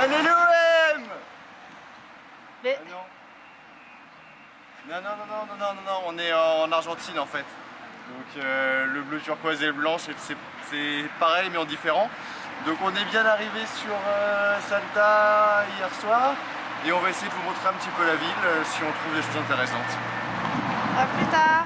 Allez l'OM! Mais... Non, on est en Argentine en fait. Donc le bleu turquoise et le blanc, c'est pareil mais en différent. Donc on est bien arrivé sur Salta hier soir et on va essayer de vous montrer un petit peu la ville si on trouve des choses intéressantes. À plus tard.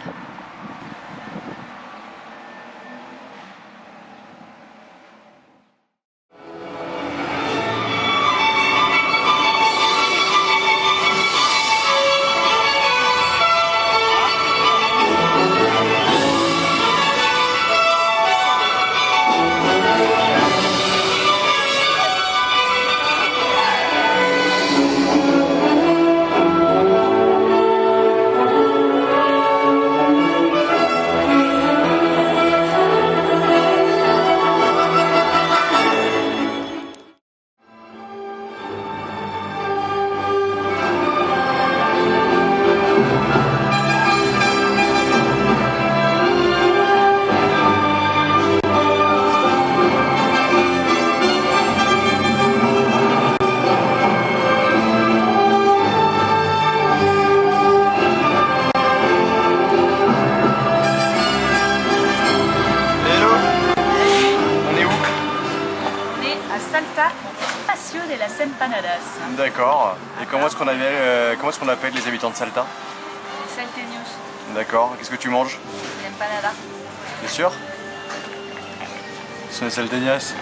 Salta, Paseo de las Empanadas. D'accord. Et comment est-ce qu'on appelle les habitants de Salta? Les salteños. D'accord. Qu'est-ce que tu manges? Les empanadas. T'es sûr? Ce sont les salteñas.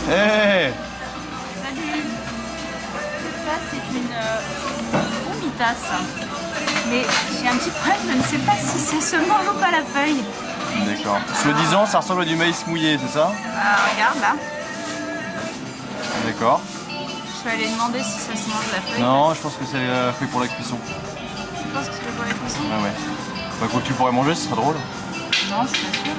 Hey! Salut. Ça c'est une gomitas. Mais j'ai un petit problème, je ne sais pas si ça se mange ou pas la feuille. D'accord. Soi-disant, ça ressemble à du maïs mouillé, c'est ça? Regarde là. D'accord. Je vais aller demander si ça se mange la feuille. Non, je pense que c'est fait pour la cuisson. Tu penses que c'est fait pour la cuisson? Ah ouais. Bah, quoi que tu pourrais manger, ce serait drôle. Non, je suis pas sûre.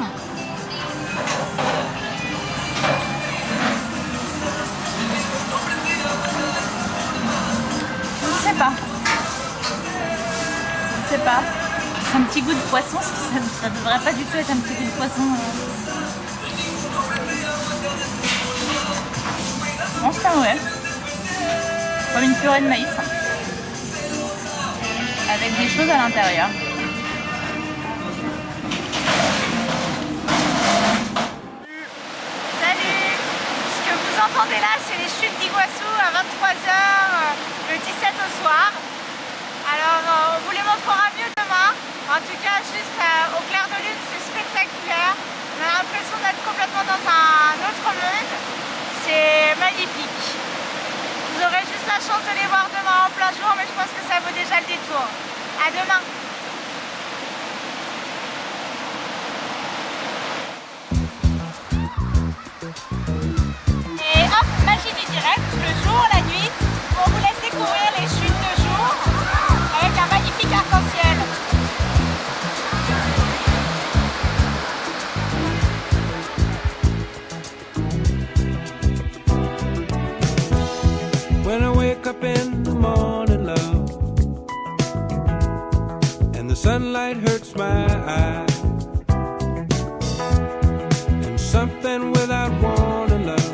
Je ne sais pas. Je ne sais pas. C'est un petit goût de poisson, ça devrait pas du tout être un petit goût de poisson. Non, c'est un ouais. Comme une purée de maïs. Avec des choses à l'intérieur. Salut! Ce que vous entendez là, c'est les chutes d'Iguassou à 23h le 17 au soir. Alors, on vous les montrera mieux demain. En tout cas, juste au clair de lune, c'est spectaculaire. On a l'impression d'être complètement dans un autre monde. C'est magnifique. Vous aurez juste la chance de les voir demain en plein jour, mais je pense que ça vaut déjà le détour. À demain. Et hop, magie du direct, le jour, la nuit. On vous laisse découvrir les chutes de jour avec un magnifique arc-en-ciel. When I wake up in the morning, love, and the sunlight hurts my eyes, and something without warning, love,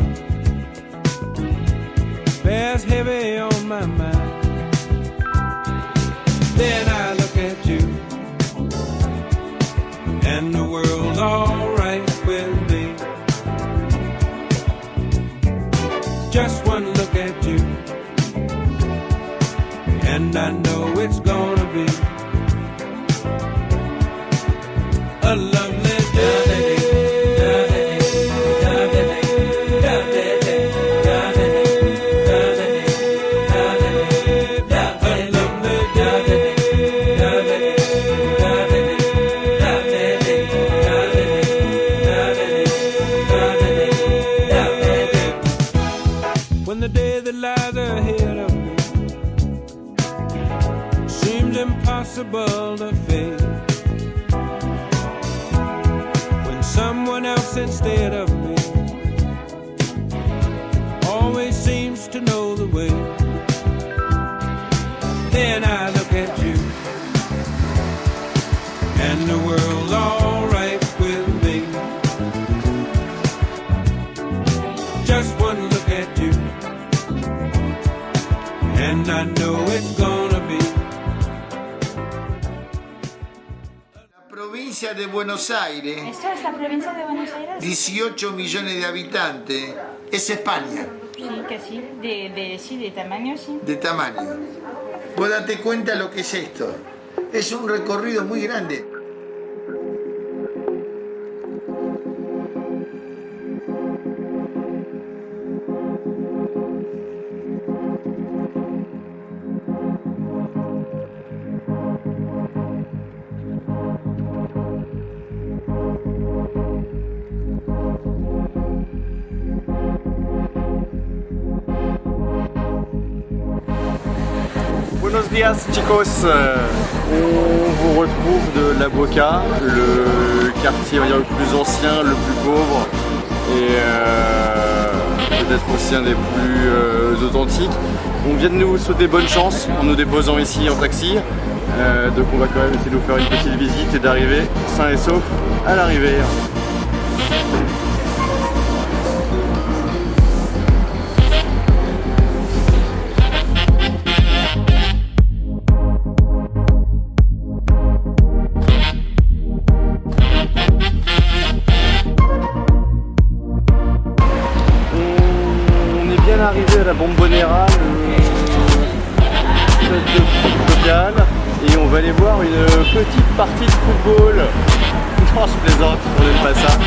bears heavy on my mind. Then I look at you, and the world's alright with me. Just one look at you, and I know it's gonna be a lovely day. When the day that lies ahead of me seems impossible to face, when someone else instead of me always seems to know the way, then I look at you, and the world's alright with me. and I know it's gonna be. La provincia de Buenos Aires, ¿Esto es la provincia de Buenos Aires? 18 millones de habitantes, es España, Sí, que sí. Sí, de tamaño, sí. de tamaño. Vos date cuenta lo que es esto. Es un recorrido muy grande. Buenos días chicos, on vous retrouve de La Boca, le quartier on va dire, le plus ancien, le plus pauvre et peut-être aussi un des plus authentiques. On vient de nous souhaiter bonne chance en nous déposant ici en taxi, donc on va quand même essayer de vous faire une petite visite et d'arriver sain et sauf à l'arrivée. Arrivé à la Bombonera, le stade de local, et on va aller voir une petite partie de football. Non, je plaisante, on n'aime pas ça.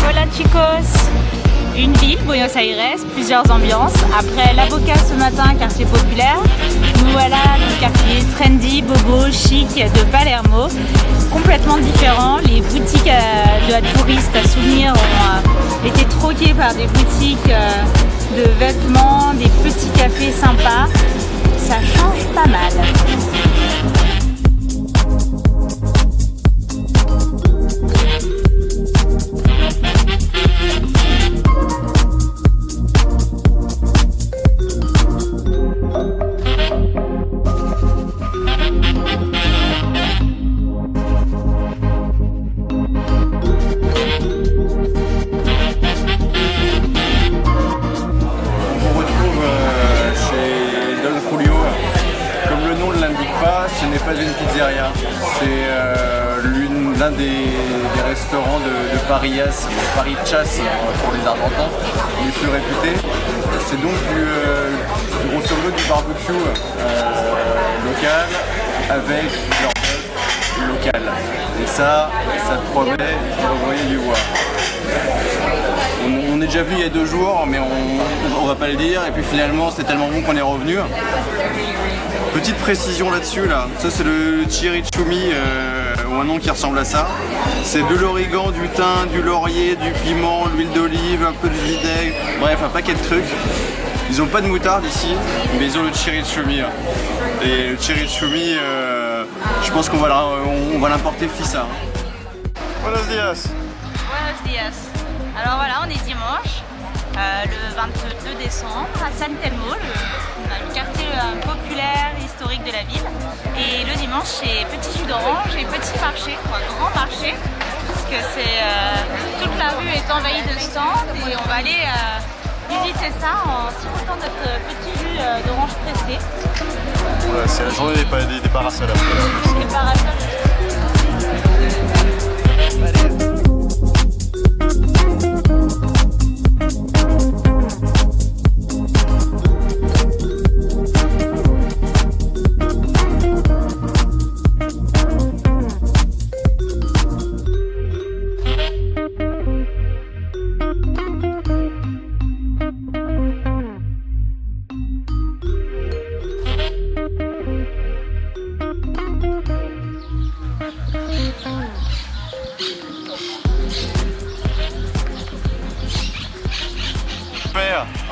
Voilà chicos, une ville, Buenos Aires, plusieurs ambiances. Après La Boca ce matin, quartier populaire, nous voilà le quartier trendy, bobo, chic de Palermo, complètement différent. Les boutiques de la touriste à souvenirs ont été troquées par des boutiques de vêtements, des petits cafés sympas. Ça change pas mal. Ce n'est pas une pizzeria, c'est l'un des restaurants de Parias, Parichas pour les Argentins, les plus réputés. C'est donc grosso modo du barbecue local avec leur bœuf local. Et ça promet d'envoyer du bois. On est déjà venu il y a 2 jours, mais on va pas le dire. Et puis finalement, c'est tellement bon qu'on est revenu. Petite précision là-dessus, ça c'est le chimichurri, ou un nom qui ressemble à ça. C'est de l'origan, du thym, du laurier, du piment, l'huile d'olive, un peu de vinaigre, bref un paquet de trucs. Ils ont pas de moutarde ici, mais ils ont le chimichurri. Et le chimichurri, je pense qu'on va l'importer FISA. Buenos días. Buenos días. Alors voilà, on est dimanche, le 22 décembre à San Telmo, le quartier populaire historique de la ville. Et le dimanche, c'est petit jus d'orange et petit marché, grand marché, puisque toute la rue est envahie de stands et on va aller visiter ça en sirotant notre petit jus d'orange pressé. Voilà, c'est la journée des parasols. Les parasols.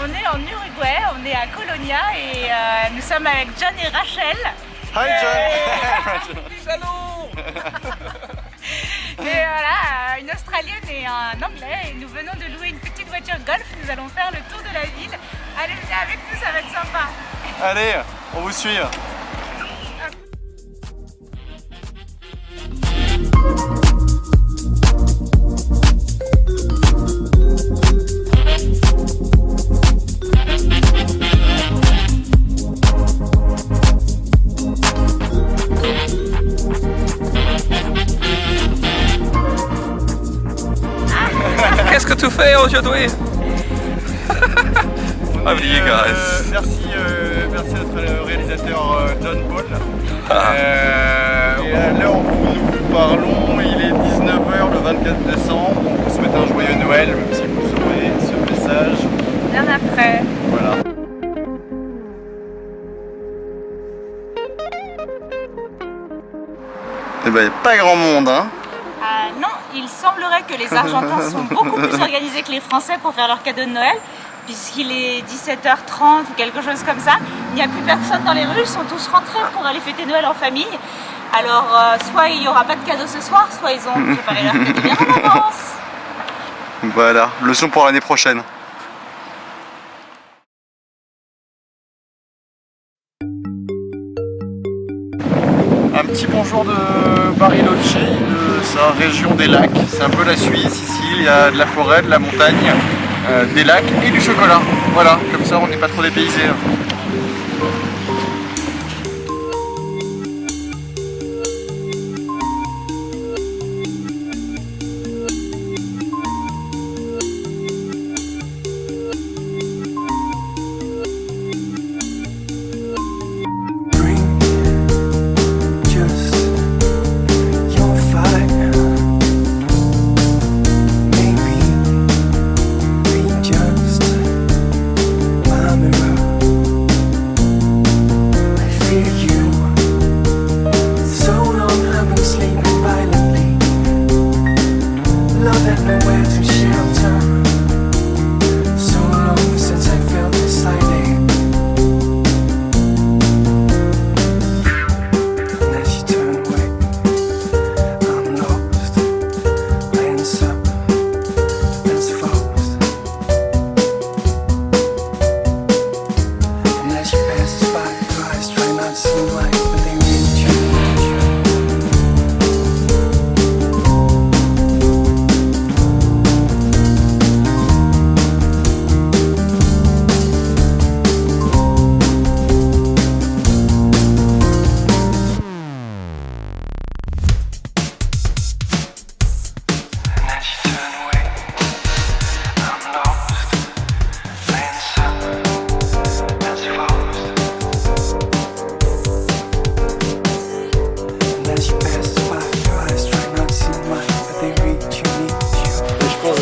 On est en Uruguay, on est à Colonia et nous sommes avec John et Rachel. Hi John. Salut. Et voilà, une Australienne et un Anglais et nous venons de louer une petite voiture golf. Nous allons faire le tour de la ville Allez, venez avec nous, ça va être sympa. Allez, on vous suit. Qu'est-ce que tu fais aujourd'hui? Merci à notre réalisateur John Paul. Et à l'heure où nous parlons, il est 19h le 24 décembre. On vous souhaite un joyeux Noël, même si vous saurez ce message Bien après. Voilà. Eh ben, pas grand monde, hein. Non, il semblerait que les Argentins sont beaucoup plus organisés que les Français pour faire leur cadeau de Noël, puisqu'il est 17h30 ou quelque chose comme ça. Il n'y a plus personne dans les rues, ils sont tous rentrés pour aller fêter Noël en famille. Alors, soit il n'y aura pas de cadeau ce soir, soit ils ont préparé leur cadeau bien en avance. Voilà, leçon pour l'année prochaine. Un petit bonjour de Bariloche, de sa région des lacs. C'est un peu la Suisse ici, il y a de la forêt, de la montagne, des lacs et du chocolat. Voilà, comme ça on n'est pas trop dépaysé.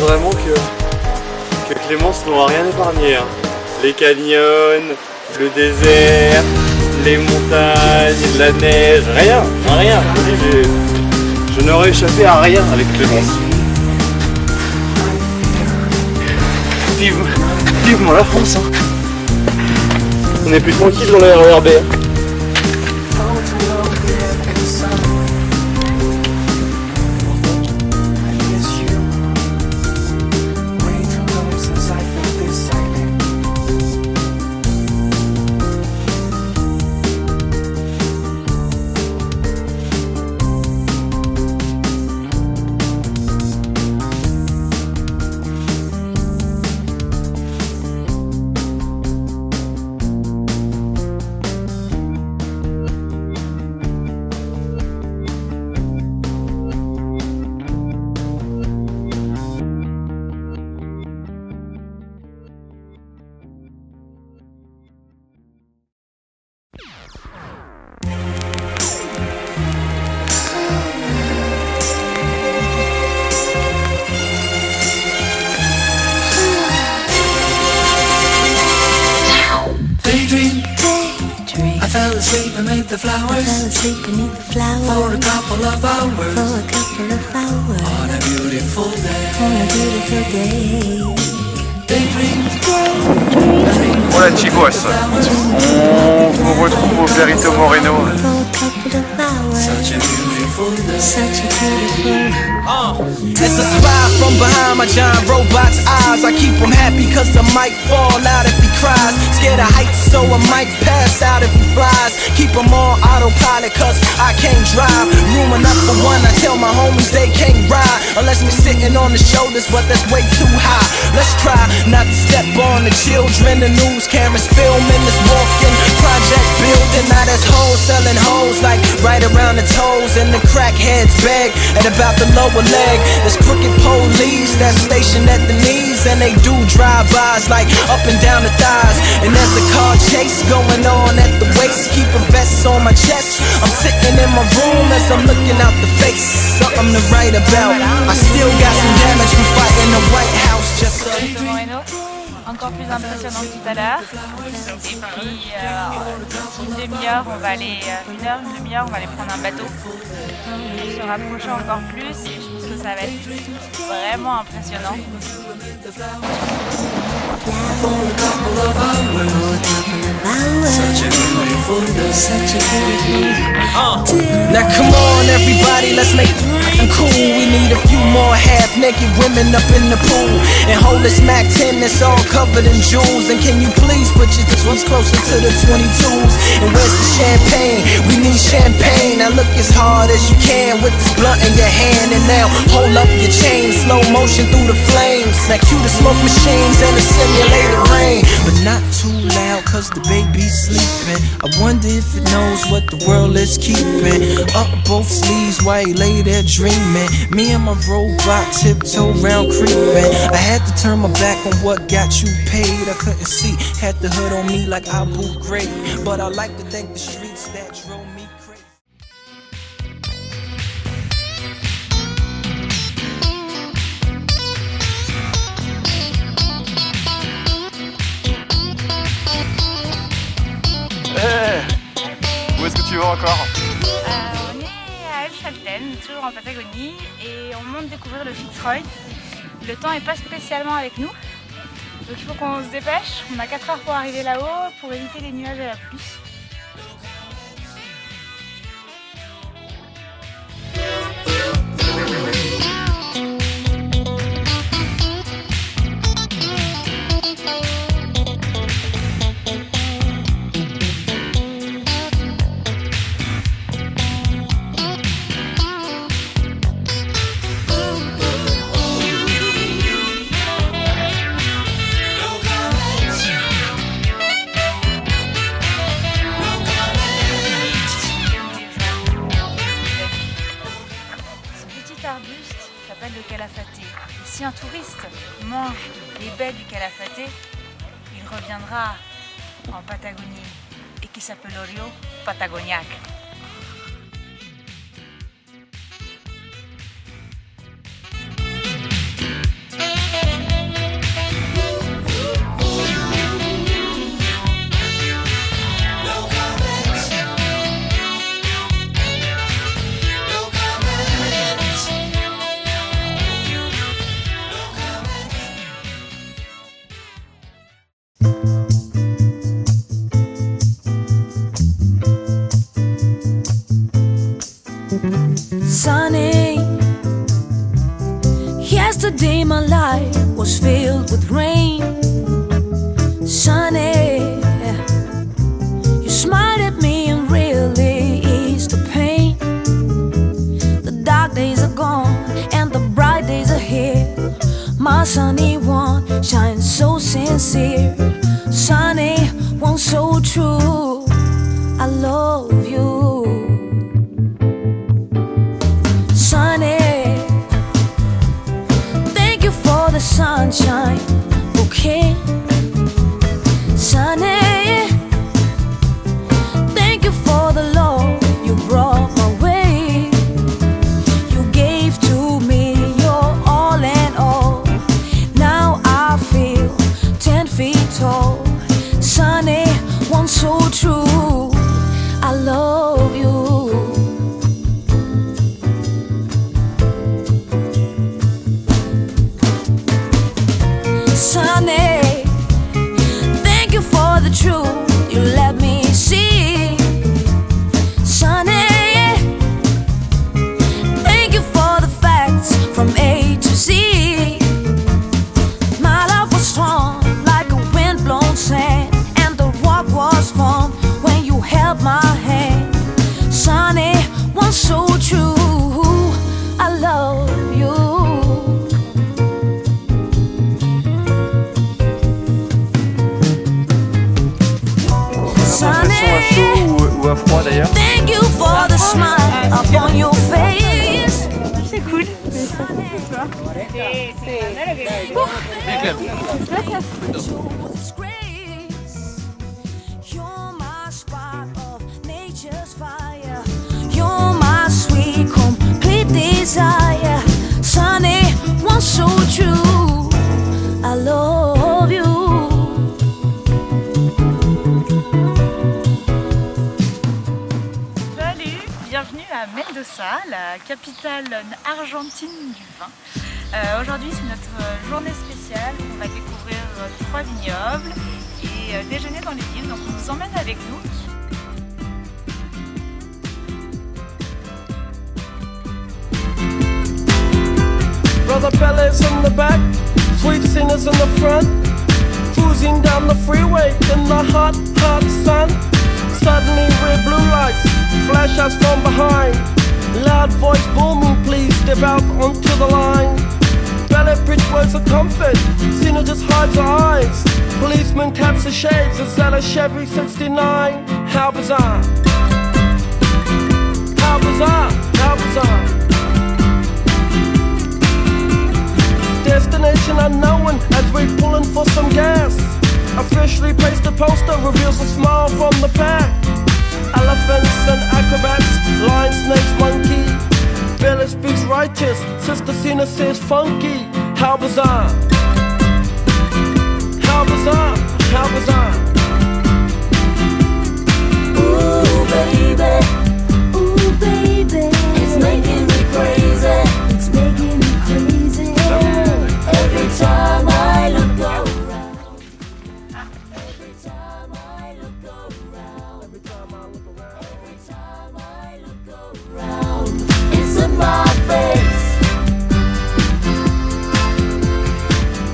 Vraiment que Clémence n'aura rien épargné. Hein. Les canyons, le désert, les montagnes, la neige, rien. Je n'aurais échappé à rien avec Clémence. Vivement la France. Hein. On est plus tranquille dans le RERB. I fell asleep beneath the flowers. For a couple of hours. On a beautiful day. Hola chicos, on vous retrouve au Perito Moreno. such a beautiful. As I spy from behind my giant robot's eyes, I keep him happy cause I might fall out if he cries. Scared of heights so I might pass out if he flies. Keep him on autopilot cause I can't drive. Room enough for one, I tell my homies they can't ride unless me sitting on the shoulders, but that's way too high. Let's try not to step on the children. The news cameras filming this walking project building. Now there's hoes selling hoes like right around the toes, and the crackheads beg at about the lower leg. There's crooked police that's stationed at the knees, and they do drive-bys like up and down the thighs. And there's a car chase going on at the waist. Keep a vest on my chest. I'm sitting in my room as I'm looking out the face. Something to write about. I still got some damage from fighting the White House just so. Encore plus impressionnant que tout à l'heure. Et puis une demi-heure, on va aller une demi-heure, on va aller prendre un bateau pour se rapprocher encore plus. Et je pense que ça va être vraiment impressionnant. Now come on everybody, let's make it cool. We need a few more half-naked women up in the pool, and hold this Mac 10 that's all covered in jewels. And can you please put your ones closer to the 22s? And where's the champagne? We need champagne. Now look as hard as you can with this blunt in your hand, and now hold up your chain, slow motion through the flames. Now cue the smoke machines and the simulated rain, but not too loud cause the baby's sleeping. I wonder if it knows what the world is keeping. Up both sleeves while he lay there dreaming. Me and my robot tiptoe round creeping. I had to turn my back on what got you paid. I couldn't see, had the hood on me like Abu Ghraib. But I like to thank the streets that drove me crazy. Où est-ce que tu vas encore? On est à El Chalten, toujours en Patagonie, et on monte découvrir le Fitzroy. Le temps n'est pas spécialement avec nous, donc il faut qu'on se dépêche. On a 4 heures pour arriver là-haut pour éviter les nuages et la pluie. S'appelle le calafaté. Et si un touriste mange les baies du calafaté, il reviendra en Patagonie et qui s'appelle Orio Patagoniac. Sunny. Yesterday my life was filled with rain. Sunny, you smiled at me and really eased the pain. The dark days are gone and the bright days are here. My sunny one shines so sincere. Sunny one so true. I love you. Sunny, thank you for the sunshine, okay. Sunny, thank you for the love you brought my way. You gave to me your all and all. Now You're my spark of nature's fire. You're my sweet, complete desire. Sunny, one so true. I love you. Salut, bienvenue à Mendoza, la capitale argentine du vin. Aujourd'hui c'est notre journée spéciale, on va découvrir 3 vignobles et déjeuner dans les villes, donc on vous emmène avec nous. Brother Pelle's in the back, sweet singers in the front, cruising down the freeway in the hot, hot sun. Suddenly red blue lights flash us from behind. Loud voice booming, please step out onto the line. Ballet bridge words of comfort, Cena just hides her eyes. Policeman taps the shades, is that a Chevy 69? How bizarre, how bizarre, how bizarre. Destination unknown as we're pulling for some gas. Officially placed a poster, reveals a smile from the pack. Elephants and acrobats, lion, snakes, monkey. Billy speaks righteous, Sister Cena says funky. How bizarre, how bizarre, how bizarre. Ooh baby, it's making me crazy. It's making me crazy. Every time I look around. Every time I look around. Every time I look around. Every time I look around. It's in my face.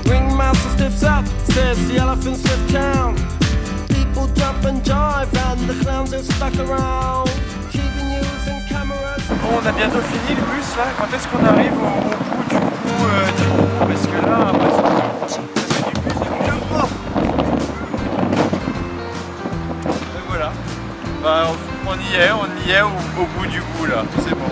Ringmaster stiffs up, says the elephants lift town. People jump and jive and the clowns are stuck around. TV news and cameras. Bon, on a bientôt fini le bus là. Quand est-ce qu'on arrive au bout du coup parce que là, c'est du bus de vieux. Et voilà. Bah, on y est au bout du bout là. C'est bon.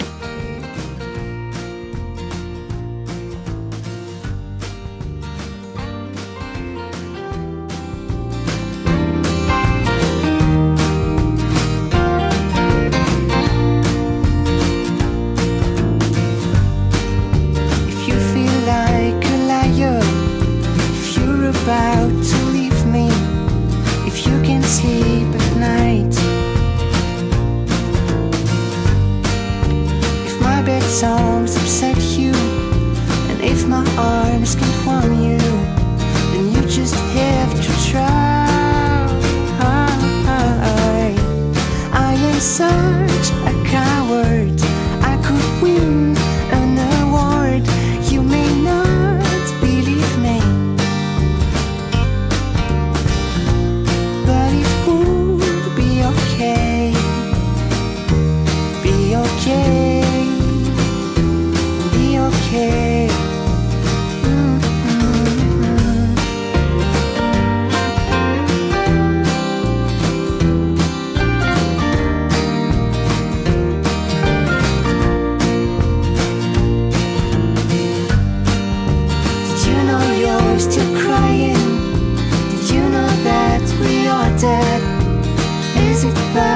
If you feel like a liar, if you're about to leave me, if you can sleep at night, if my bed songs upset you, and if my arms can't warm you, then you just have to try. I am such a coward, I could win an award. You may not believe me, but it would be okay. Be okay. Be okay. Did you know you're still crying? Did you know that we are dead? Is it bad?